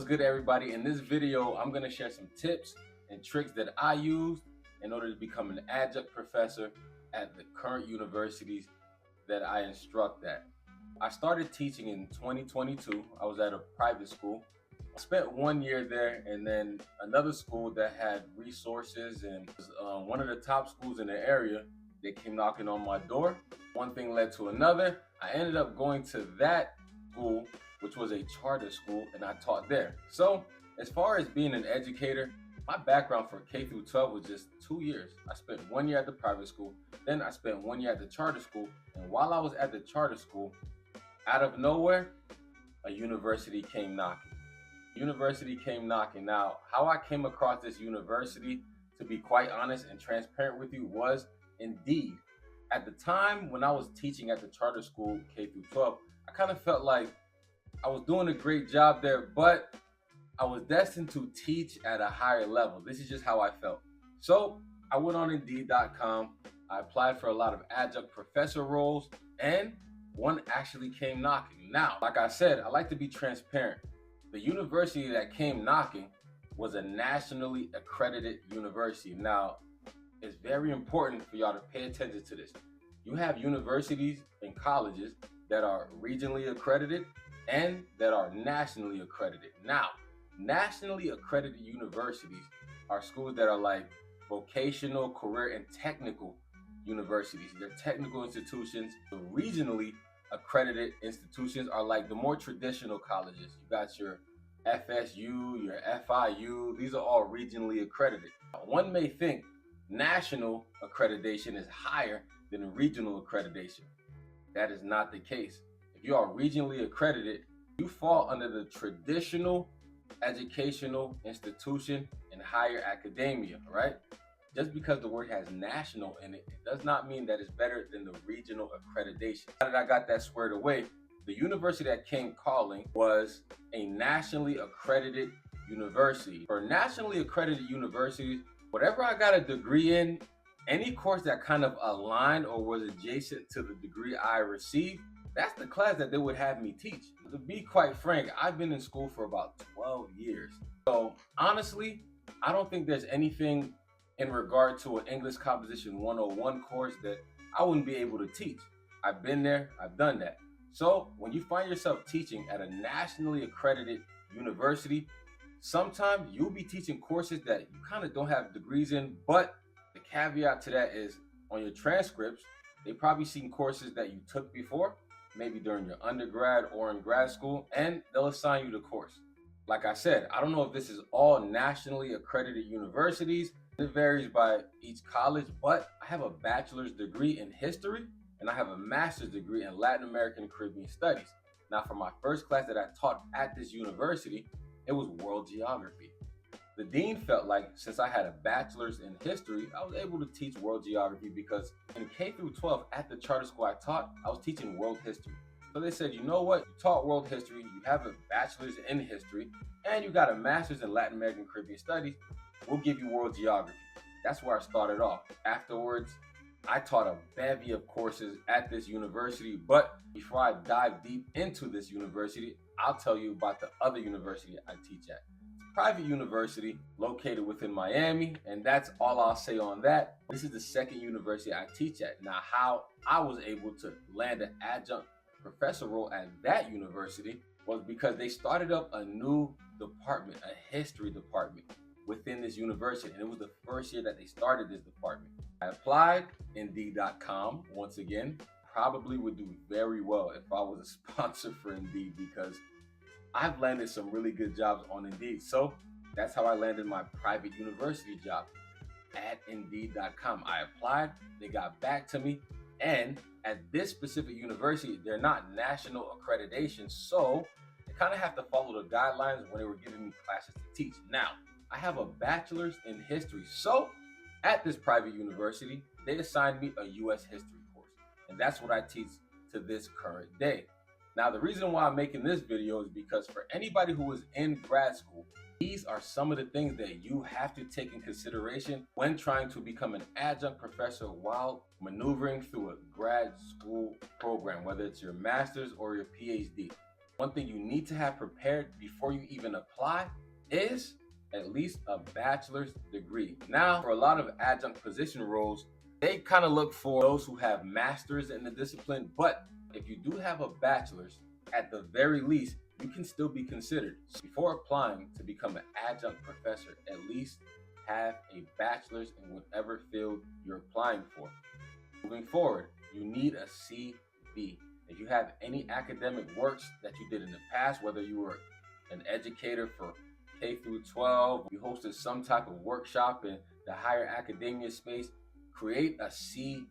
good, everybody? In this video, I'm going to share some tips and tricks that I used in order to become an adjunct professor at the current universities that I instruct at. I started teaching in 2022. I was at a private school. I spent 1 year there, and then another school that had resources and was one of the top schools in the area. They came knocking on my door. One thing led to another. I ended up going to that school, which was a charter school, and I taught there. So as far as being an educator, my background for K through 12 was just 2 years. I spent 1 year at the private school, then I spent 1 year at the charter school, and while I was at the charter school, out of nowhere, a university came knocking. Now, how I came across this university, to be quite honest and transparent with you, was Indeed. At the time when I was teaching at the charter school K through 12, I kind of felt like I was doing a great job there, but I was destined to teach at a higher level. This is just how I felt. So I went on Indeed.com. I applied for a lot of adjunct professor roles, and one actually came knocking. Now, like I said, I like to be transparent. The university that came knocking was a nationally accredited university. Now, it's very important for y'all to pay attention to this. You have universities and colleges that are regionally accredited and that are nationally accredited. Now, nationally accredited universities are schools that are like vocational, career, and technical universities. They're technical institutions. The regionally accredited institutions are like the more traditional colleges. You got your FSU, your FIU. These are all regionally accredited. One may think national accreditation is higher than regional accreditation. That is not the case. If you are regionally accredited, you fall under the traditional educational institution and higher academia, right? Just because the word has national in it, it does not mean that it's better than the regional accreditation. Now that I got that squared away, the university that came calling was a nationally accredited university. For nationally accredited universities, whatever I got a degree in, any course that kind of aligned or was adjacent to the degree I received, that's the class that they would have me teach. To be quite frank, I've been in school for about 12 years. So honestly, I don't think there's anything in regard to an English Composition 101 course that I wouldn't be able to teach. I've been there, I've done that. So when you find yourself teaching at a nationally accredited university, sometimes you'll be teaching courses that you kind of don't have degrees in, but the caveat to that is on your transcripts, they probably seen courses that you took before, maybe during your undergrad or in grad school, and they'll assign you the course. Like I said, I don't know if this is all nationally accredited universities. It varies by each college, but I have a bachelor's degree in history and I have a master's degree in Latin American and Caribbean studies. Now, for my first class that I taught at this university, it was world geography. The dean felt like since I had a bachelor's in history, I was able to teach world geography because in K through 12 at the charter school I taught, I was teaching world history. So they said, you know what? You taught world history, you have a bachelor's in history, and you got a master's in Latin American and Caribbean studies. We'll give you world geography. That's where I started off. Afterwards, I taught a bevy of courses at this university, but before I dive deep into this university, I'll tell you about the other university I teach at. Private university located within Miami, and that's all I'll say on that. This is the second university I teach at. Now, how I was able to land an adjunct professor role at that university was because they started up a new department, a history department within this university, and it was the first year that they started this department. I applied Indeed.com once again. Probably would do very well if I was a sponsor for Indeed because I've landed some really good jobs on Indeed. So that's how I landed my private university job at Indeed.com. I applied, they got back to me, and at this specific university, they're not national accreditation, so they kind of have to follow the guidelines when they were giving me classes to teach. Now, I have a bachelor's in history, so at this private university, they assigned me a U.S. history course, and that's what I teach to this current day. Now, the reason why I'm making this video is because for anybody who is in grad school, these are some of the things that you have to take in consideration when trying to become an adjunct professor while maneuvering through a grad school program, whether it's your master's or your PhD. One thing you need to have prepared before you even apply is at least a bachelor's degree. Now, for a lot of adjunct position roles, they kind of look for those who have masters in the discipline, but if you do have a bachelor's, at the very least, you can still be considered. So before applying to become an adjunct professor, at least have a bachelor's in whatever field you're applying for. Moving forward, you need a CV. If you have any academic works that you did in the past, whether you were an educator for K through 12, you hosted some type of workshop in the higher academia space, create a CV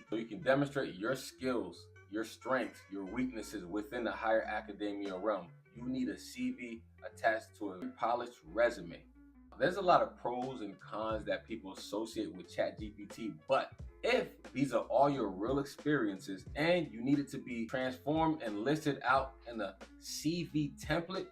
so you can demonstrate your skills, your strengths, your weaknesses within the higher academia realm. You need a CV attached to a polished resume. There's a lot of pros and cons that people associate with ChatGPT, but if these are all your real experiences and you need it to be transformed and listed out in a CV template,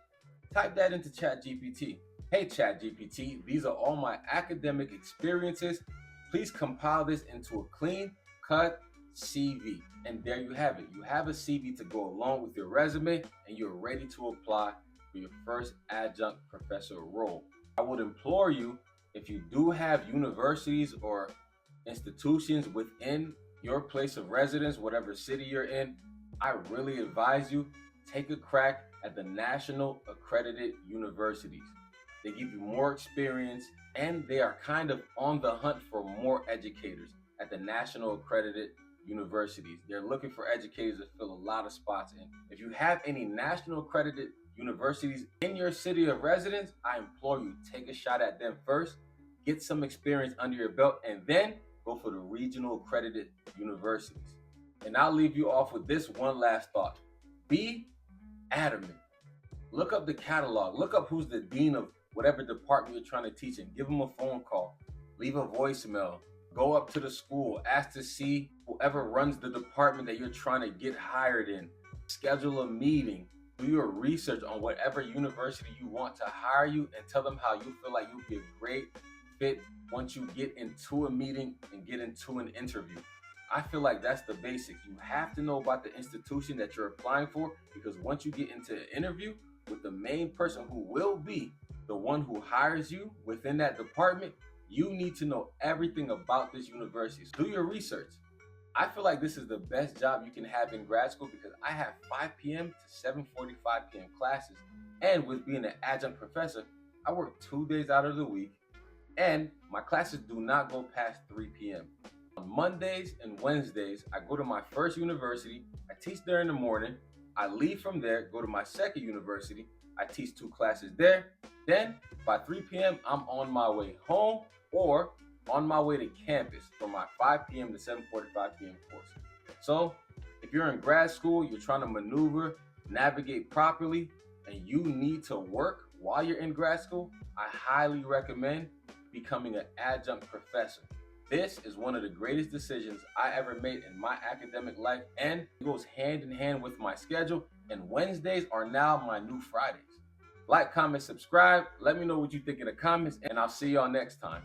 type that into ChatGPT. Hey ChatGPT, these are all my academic experiences. Please compile this into a clean cut CV. And there you have it. You have a CV to go along with your resume and you're ready to apply for your first adjunct professor role. I would implore you, if you do have universities or institutions within your place of residence, whatever city you're in, I really advise you, take a crack at the national accredited universities. They give you more experience and they are kind of on the hunt for more educators at the national accredited universities. They're looking for educators to fill a lot of spots in. If you have any national accredited universities in your city of residence, I implore you, take a shot at them first, get some experience under your belt, and then go for the regional accredited universities. And I'll leave you off with this one last thought. Be adamant. Look up the catalog. Look up who's the dean of whatever department you're trying to teach in. Give them a phone call. Leave a voicemail. Go up to the school. Ask to see whoever runs the department that you're trying to get hired in. Schedule a meeting. Do your research on whatever university you want to hire you and tell them how you feel like you'll be a great fit once you get into a meeting and get into an interview. I feel like that's the basics. You have to know about the institution that you're applying for, because once you get into an interview with the main person who will be the one who hires you within that department, you need to know everything about this university. So do your research. I feel like this is the best job you can have in grad school because I have 5 p.m. to 7:45 p.m. classes. And with being an adjunct professor, I work 2 days out of the week and my classes do not go past 3 p.m. On Mondays and Wednesdays, I go to my first university. I teach there in the morning. I leave from there, go to my second university. I teach 2 classes there. Then by 3 p.m., I'm on my way home or on my way to campus for my 5 p.m. to 7:45 p.m. course. So if you're in grad school, you're trying to maneuver, navigate properly, and you need to work while you're in grad school, I highly recommend becoming an adjunct professor. This is one of the greatest decisions I ever made in my academic life, and it goes hand in hand with my schedule, and Wednesdays are now my new Fridays. Like, comment, subscribe. Let me know what you think in the comments, and I'll see y'all next time.